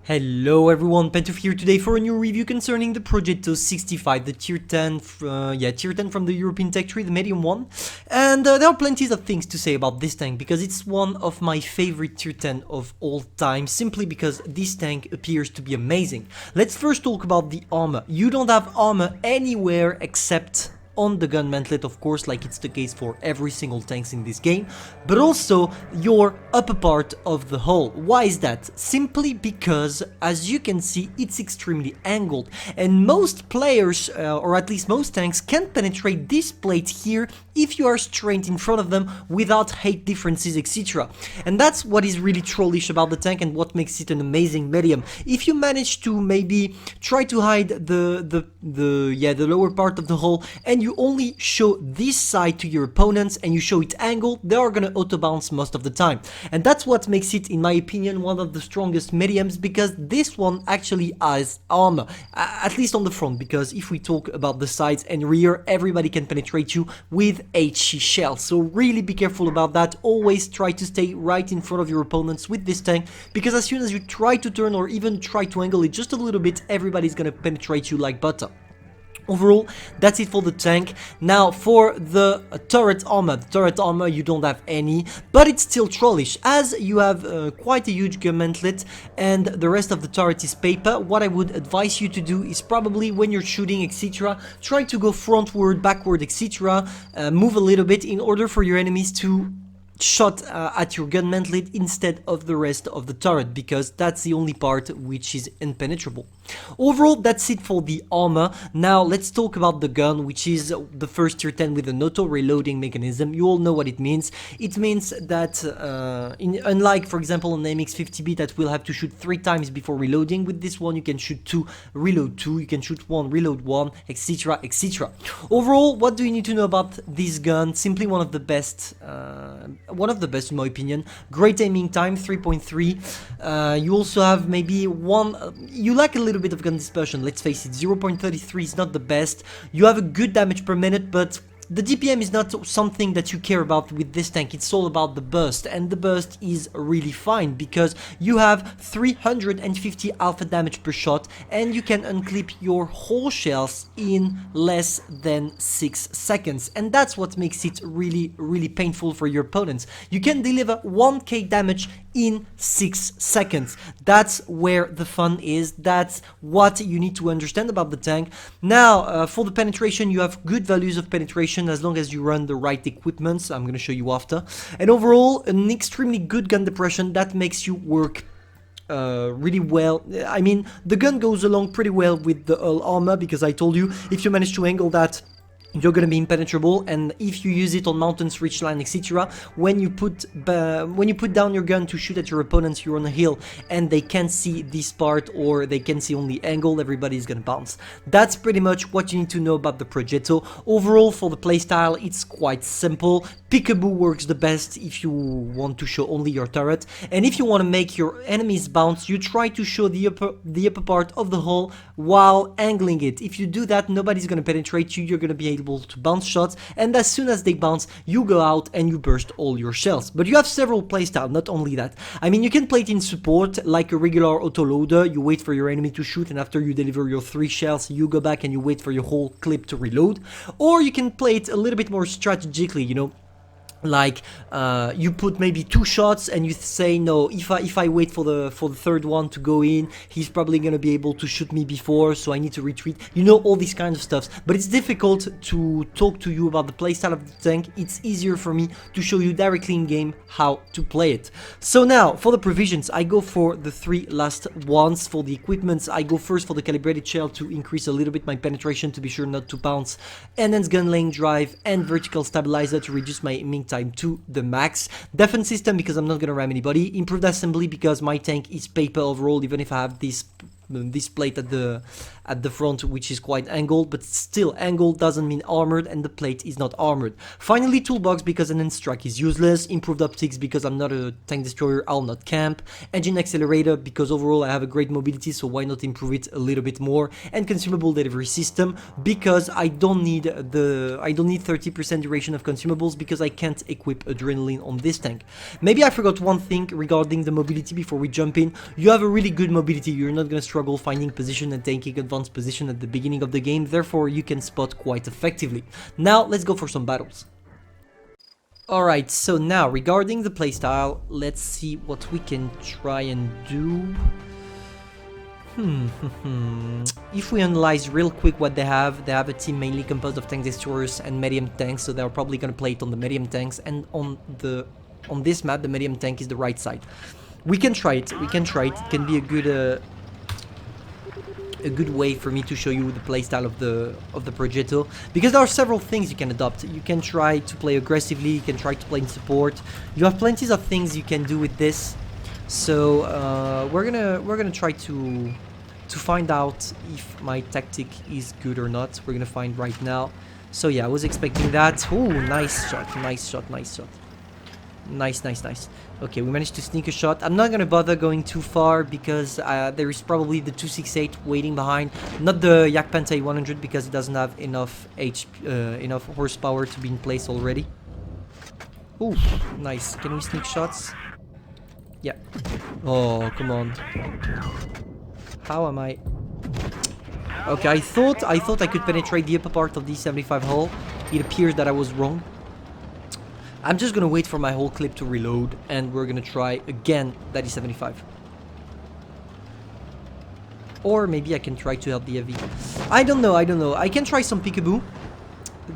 Hello everyone, Pantoufleee here today for a new review concerning the Progetto 65, the tier 10, tier 10 from the European tech tree, the medium one. And there are plenty of things to say about this tank because it's one of my favorite tier 10 of all time, simply because this tank appears to be amazing. Let's first talk about the armor. You don't have armor anywhere except on the gun mantlet, of course, like it's the case for every single tanks in this game, but also your upper part of the hull. Why is that? Simply because, as you can see, it's extremely angled, and most players, or at least most tanks, can penetrate this plate here if you are straight in front of them without height differences, etc. And that's what is really trollish about the tank and what makes it an amazing medium. If you manage to maybe try to hide the lower part of the hull and you only show this side to your opponents and you show it angled, they are gonna auto bounce most of the time. And that's what makes it, in my opinion, one of the strongest mediums, because this one actually has armor, at least on the front, because if we talk about the sides and rear, everybody can penetrate you with HE shells. So really be careful about that. Always try to stay right in front of your opponents with this tank, because as soon as you try to turn or even try to angle it just a little bit, everybody's gonna penetrate you like butter. Overall, that's it for the tank. Now for the turret armor, you don't have any, but it's still trollish, as you have quite a huge gun mantlet and the rest of the turret is paper. What I would advise you to do is probably when you're shooting, etc., try to go frontward, backward, etc., move a little bit in order for your enemies to shot at your gun mantlet instead of the rest of the turret, because that's the only part which is impenetrable. Overall, that's it for the armor. Now let's talk about the gun, which is the first tier 10 with an auto reloading mechanism. You all know what it means. It means that unlike, for example, an MX-50B that will have to shoot 3 times before reloading, with this one you can shoot 2, reload 2, you can shoot 1, reload 1, etc, etc. Overall, what do you need to know about this gun? Simply one of the best in my opinion. Great aiming time, 3.3. You also have maybe you lack a little bit of gun dispersion, let's face it. 0.33 is not the best. You have a good damage per minute, but the DPM is not something that you care about with this tank. It's all about the burst, and the burst is really fine because you have 350 alpha damage per shot and you can unclip your whole shells in less than 6 seconds, and that's what makes it really painful for your opponents. You can deliver 1k damage in 6 seconds. That's where the fun is. That's what you need to understand about the tank. Now for the penetration, you have good values of penetration as long as you run the right equipments. I'm gonna show you after. And overall, an extremely good gun depression that makes you work really well. I mean, the gun goes along pretty well with the hull armor, because I told you, if you manage to angle that, you're gonna be impenetrable. And if you use it on mountains, ridgeline, etc., when you put down your gun to shoot at your opponents, you're on a hill and they can't see this part, or they can see only angle, everybody's gonna bounce. That's pretty much what you need to know about the Progetto. Overall, for the playstyle, it's quite simple. Peekaboo works the best if you want to show only your turret, and if you want to make your enemies bounce, you try to show the upper part of the hull while angling it. If you do that, nobody's gonna penetrate you. You're gonna be able to bounce shots, and as soon as they bounce, you go out and you burst all your shells. But you have several playstyles, not only that. I mean, you can play it in support like a regular autoloader. You wait for your enemy to shoot, and after you deliver your 3 shells, you go back and you wait for your whole clip to reload. Or you can play it a little bit more strategically, you know, like you put maybe 2 shots and you say, no, if I wait for the third one to go in, he's probably gonna be able to shoot me before, so I need to retreat. You know, all these kinds of stuffs. But it's difficult to talk to you about the playstyle of the tank. It's easier for me to show you directly in game how to play it. So now for the provisions, I go for the 3 last ones. For the equipments, I go first for the calibrated shell to increase a little bit my penetration, to be sure not to bounce, enhanced gun lane drive, and vertical stabilizer to reduce my aiming time to the max. Defense system, because I'm not gonna ram anybody. Improved assembly, because my tank is paper overall, even if I have this this plate at the front, which is quite angled, but still angled doesn't mean armored, and the plate is not armored. Finally, toolbox, because an strike is useless. Improved optics, because I'm not a tank destroyer, I'll not camp. Engine accelerator, because overall I have a great mobility, so why not improve it a little bit more. And consumable delivery system, because I don't need 30% duration of consumables, because I can't equip adrenaline on this tank. Maybe I forgot one thing regarding the mobility before we jump in. You have a really good mobility. You're not gonna struggle finding position and taking advanced position at the beginning of the game, therefore you can spot quite effectively. Now let's go for some battles. Alright, so now regarding the playstyle, let's see what we can try and do. If we analyze real quick what they have a team mainly composed of tank destroyers and medium tanks, so they're probably gonna play it on the medium tanks, and on this map the medium tank is the right side. We can try it, it can be a good way for me to show you the playstyle of the Progetto, because there are several things you can adopt. You can try to play aggressively, you can try to play in support. You have plenty of things you can do with this. So we're gonna try to find out if my tactic is good or not. We're gonna find right now. So yeah, I was expecting that. Oh, nice shot. Nice. Okay, we managed to sneak a shot. I'm not gonna bother going too far, because there is probably the 268 waiting behind. Not the Yak Panther 100, because it doesn't have enough enough horsepower to be in place already. Oh, nice. Can we sneak shots? Yeah. Oh, come on. How am I? Okay, I thought I could penetrate the upper part of the 75 hull. It appears that I was wrong. I'm just gonna wait for my whole clip to reload, and we're gonna try again that E75. Or maybe I can try to help the heavy. I don't know. I can try some peekaboo.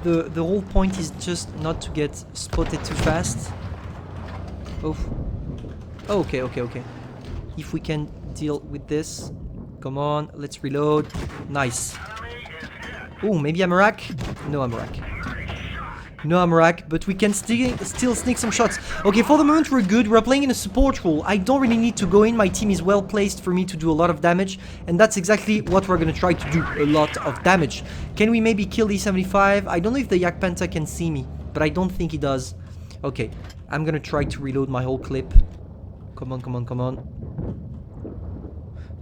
The whole point is just not to get spotted too fast. Oh. Okay. If we can deal with this. Come on, let's reload. Nice. Oh, maybe I'm a rack? No, I'm a rack. No, I'm a rack, but we can still sneak some shots. Okay, for the moment we're good. We're playing in a support role. I don't really need to go in. My team is well placed for me to do a lot of damage, and that's exactly what we're gonna try to do. A lot of damage. Can we maybe kill the 75? I don't know if the Yak Panther can see me, but I don't think he does. Okay, I'm gonna try to reload my whole clip. Come on.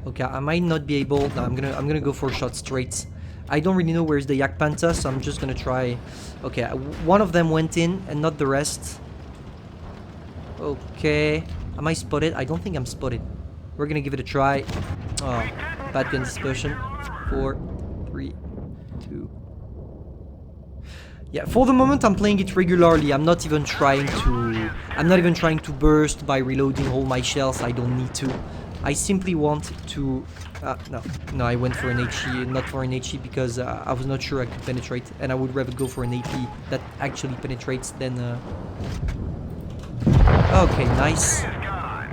Okay, I might not be able. No, I'm gonna go for a shot straight. I don't really know where's the Yak Panther, so I'm just gonna try. Okay, one of them went in and not the rest. Okay, am I spotted? I don't think I'm spotted. We're gonna give it a try. Oh, bad gun dispersion. 4, 3, 2. Yeah, for the moment I'm playing it regularly. I'm not even trying to burst by reloading all my shells. I don't need to. I simply want to... no, I went for an HE, not for an HE, because I was not sure I could penetrate, and I would rather go for an AP that actually penetrates than... Okay, nice.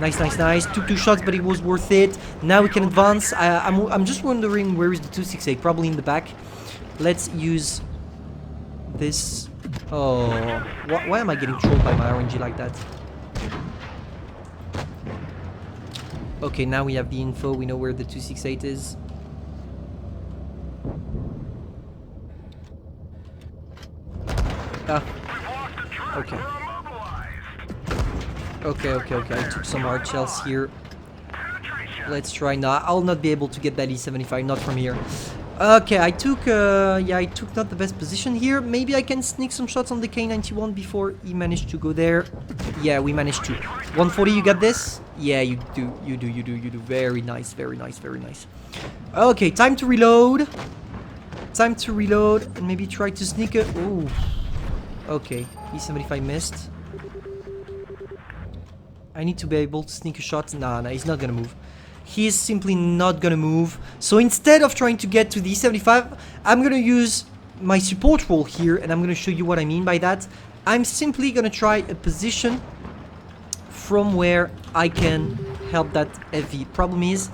Nice. Took 2 shots, but it was worth it. Now we can advance. I'm just wondering where is the 268, probably in the back. Let's use this. Oh, why am I getting trolled by my RNG like that? Okay, now we have the info. We know where the 268 is. Okay. Okay. I took some hard shells here. Let's try now. I'll not be able to get that E75, not from here. Okay, I took not the best position here. Maybe I can sneak some shots on the K91 before he managed to go there. Yeah, we managed to. 140, you got this? Yeah, you do. Very nice. Okay, time to reload. And maybe try to sneak a... Ooh. Okay, E75 missed. I need to be able to sneak a shot. Nah, he's not gonna move. He is simply not gonna move. So instead of trying to get to the E75, I'm gonna use my support role here, and I'm gonna show you what I mean by that. I'm simply gonna try a position from where I can help that heavy. Problem is,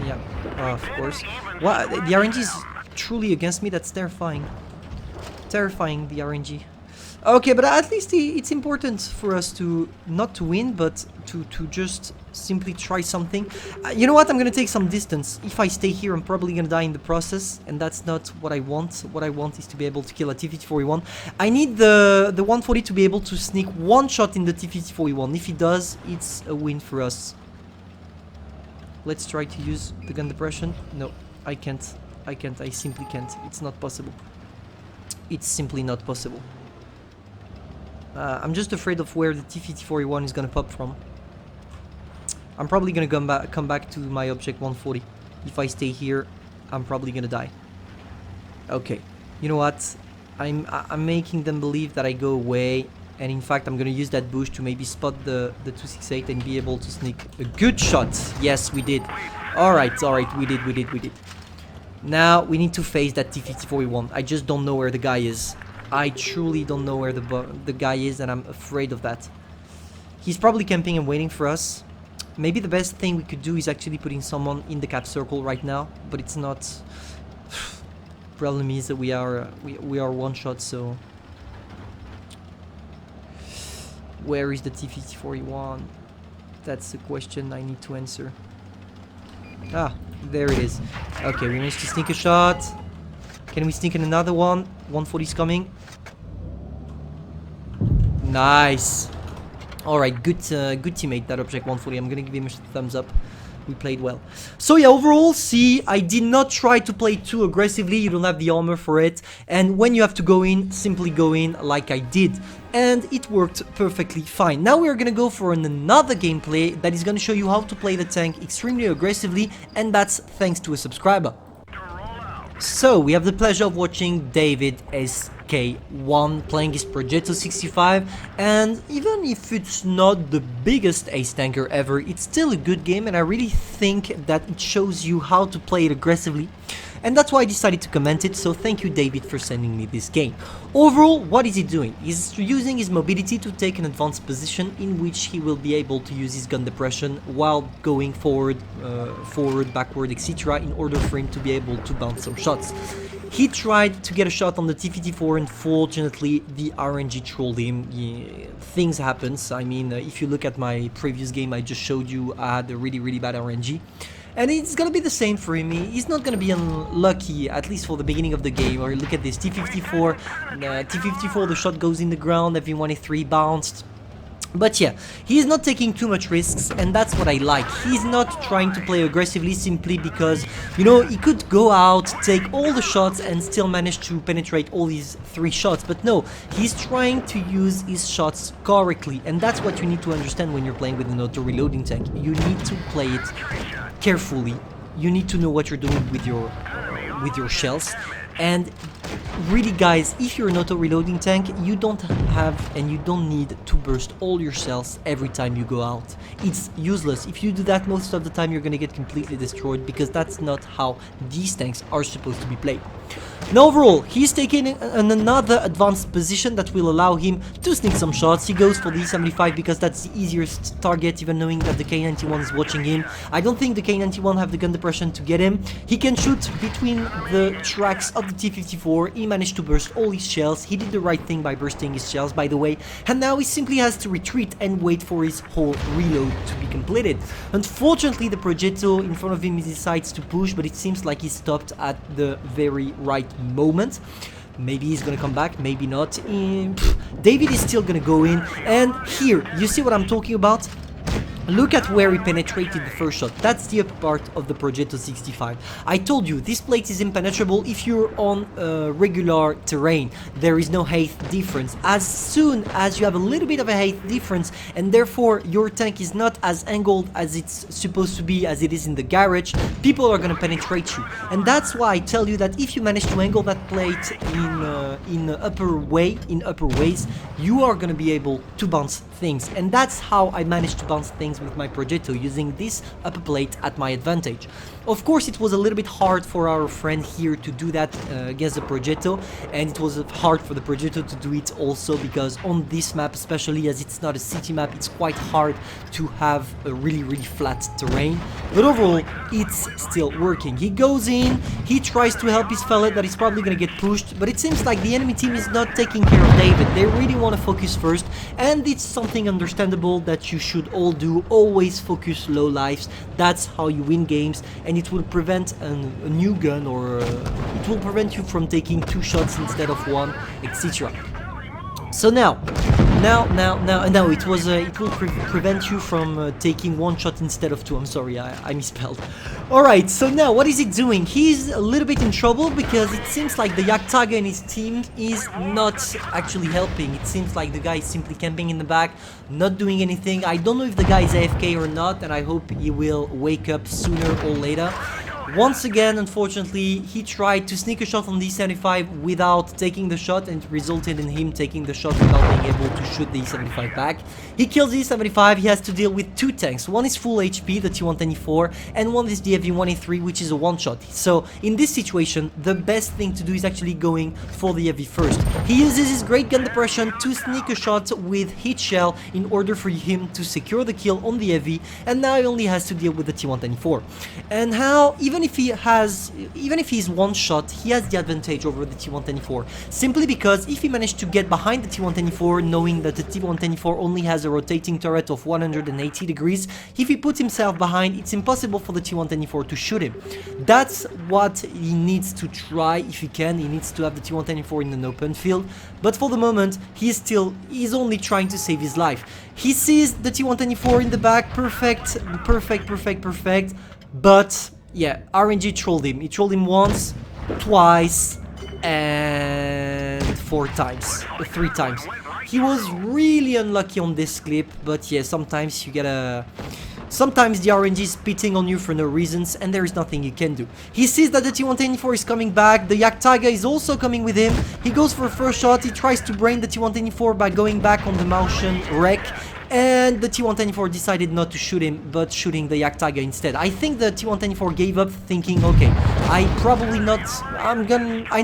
yeah, of course. What, the RNG is truly against me. That's terrifying. The RNG. Okay, but at least it's important for us to not to win, but to just simply try something. You know what? I'm gonna take some distance. If I stay here, I'm probably gonna die in the process, and that's not what I want. What I want is to be able to kill a T-5041. I need the 140 to be able to sneak one shot in the T-5041. If he does, it's a win for us. Let's try to use the gun depression. No, I can't. I can't. I simply can't. It's not possible. It's simply not possible. I'm just afraid of where the T-5041 is gonna pop from. I'm probably gonna come back to my object 140. If I stay here, I'm probably gonna die. Okay, you know what? I'm making them believe that I go away, and in fact I'm gonna use that bush to maybe spot the 268 and be able to sneak a good shot. Yes, we did. Alright, we did. Now we need to face that T-5041. I just don't know where the guy is. I truly don't know where the guy is, and I'm afraid of that. He's probably camping and waiting for us. Maybe the best thing we could do is actually putting someone in the cap circle right now, but it's not. Problem is that we are one shot, so where is the T-5041? That's the question I need to answer. Ah, there it is. Okay, we managed to sneak a shot. Can we sneak in another one? 140 is coming. Nice. Alright, good teammate, that object 140. I'm gonna give him a thumbs up. We played well. So yeah, overall, see, I did not try to play too aggressively. You don't have the armor for it. And when you have to go in, simply go in like I did. And it worked perfectly fine. Now we're gonna go for another gameplay that is gonna show you how to play the tank extremely aggressively. And that's thanks to a subscriber. So, we have the pleasure of watching David SK1 playing his Progetto 65, and even if it's not the biggest ace tanker ever, it's still a good game, and I really think that it shows you how to play it aggressively. And that's why I decided to comment it, so thank you David for sending me this game. Overall, what is he doing? He's using his mobility to take an advanced position in which he will be able to use his gun depression while going forward, backward, etc. in order for him to be able to bounce some shots. He tried to get a shot on the T-54, unfortunately the RNG trolled him. Yeah, things happens. I mean, if you look at my previous game I just showed you, I had a really bad RNG. And it's gonna be the same for him. He's not gonna be unlucky, at least for the beginning of the game. Or look at this, T-54, T-54, the shot goes in the ground, FV1A3 bounced. But yeah, he's not taking too much risks, and that's what I like. He's not trying to play aggressively simply because, you know, he could go out, take all the shots and still manage to penetrate all these 3 shots. But no, he's trying to use his shots correctly, and that's what you need to understand when you're playing with an auto-reloading tank. You need to play it carefully. You need to know what you're doing with your shells. And really guys, if you're an auto-reloading tank, you don't have and you don't need to burst all your shells every time you go out. It's useless. If you do that most of the time, you're gonna get completely destroyed, because that's not how these tanks are supposed to be played. Now overall, he's taking another advanced position that will allow him to sneak some shots. He goes for the E75 because that's the easiest target, even knowing that the K91 is watching him. I don't think the K91 have the gun depression to get him. He can shoot between the tracks of the T-54. He managed to burst all his shells. He did the right thing by bursting his shells, by the way. And now he simply has to retreat and wait for his whole reload to be completed. Unfortunately, the Progetto in front of him decides to push, but it seems like he stopped at the very right moment. Maybe he's gonna come back, maybe not. David is still gonna go in, and here, you see what I'm talking about? Look at where he penetrated the first shot. That's the upper part of the Progetto 65. I told you, this plate is impenetrable if you're on regular terrain. There is no height difference. As soon as you have a little bit of a height difference, and therefore your tank is not as angled as it's supposed to be, as it is in the garage, people are gonna penetrate you. And that's why I tell you that if you manage to angle that plate in upper ways, you are gonna be able to bounce things. And that's how I managed to bounce things things with my Progetto, using this upper plate at my advantage. Of course, it was a little bit hard for our friend here to do that against the Progetto, and it was hard for the Progetto to do it also, because on this map, especially as it's not a city map, it's quite hard to have a really flat terrain. But overall, it's still working. He goes in, he tries to help his fella that is probably gonna get pushed, but it seems like the enemy team is not taking care of David. They really want to focus first, and it's something understandable that you should all do. Always focus low lives. That's how you win games, and it will prevent a new gun, or it will prevent you from taking 2 shots instead of 1, etc. So now it will prevent you from taking 1 shot instead of 2. I'm sorry, I misspelled. Alright, so now what is he doing? He's a little bit in trouble, because it seems like the Jagdtiger and his team is not actually helping. It seems like the guy is simply camping in the back, not doing anything. I don't know if the guy is AFK or not, and I hope he will wake up sooner or later. Once again, unfortunately, he tried to sneak a shot on the E75 without taking the shot, and it resulted in him taking the shot without being able to shoot the E75 back. He kills the E75, he has to deal with 2 tanks. One is full HP, the T124, and one is the FV1A3, which is a one-shot. So, in this situation, the best thing to do is actually going for the FV first. He uses his great gun depression to sneak a shot with hit shell in order for him to secure the kill on the FV, and now he only has to deal with the T124. And how, even if he's one shot, he has the advantage over the T124, simply because if he managed to get behind the T124, knowing that the T124 only has a rotating turret of 180 degrees, if he puts himself behind, it's impossible for the T124 to shoot him. That's what he needs to try. If he can, he needs to have the T124 in an open field, but for the moment he's only trying to save his life. He sees the T124 in the back, perfect, but yeah, RNG trolled him. He trolled him once, twice, and 3 times. He was really unlucky on this clip, but yeah, sometimes you gotta... Sometimes the RNG is spitting on you for no reasons, and there is nothing you can do. He sees that the T124 is coming back, the Jagdtiger is also coming with him. He goes for a first shot, he tries to brain the T124 by going back on the motion wreck, and the T124 decided not to shoot him, but shooting the Jagdtiger instead. I think the T124 gave up, thinking, okay, I'm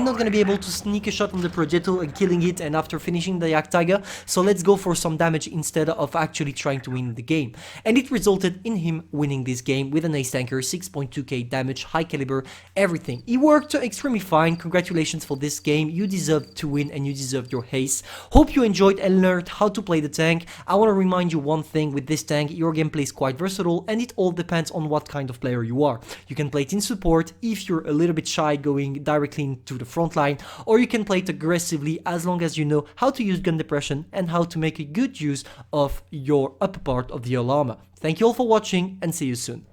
not gonna be able to sneak a shot on the Progetto and killing it, and after finishing the Jagdtiger, so let's go for some damage instead of actually trying to win the game. And it resulted in him winning this game with an ace tanker, 6.2k damage, high caliber, everything. He worked extremely fine. Congratulations for this game. You deserved to win, and you deserved your ace. Hope you enjoyed and learned how to play the tank. I want to remind you one thing: with this tank, your gameplay is quite versatile, and it all depends on what kind of player you are. You can play it in support if you're a little bit shy, going directly into the front line, or you can play it aggressively as long as you know how to use gun depression and how to make a good use of your upper part of the armor. Thank you all for watching, and see you soon.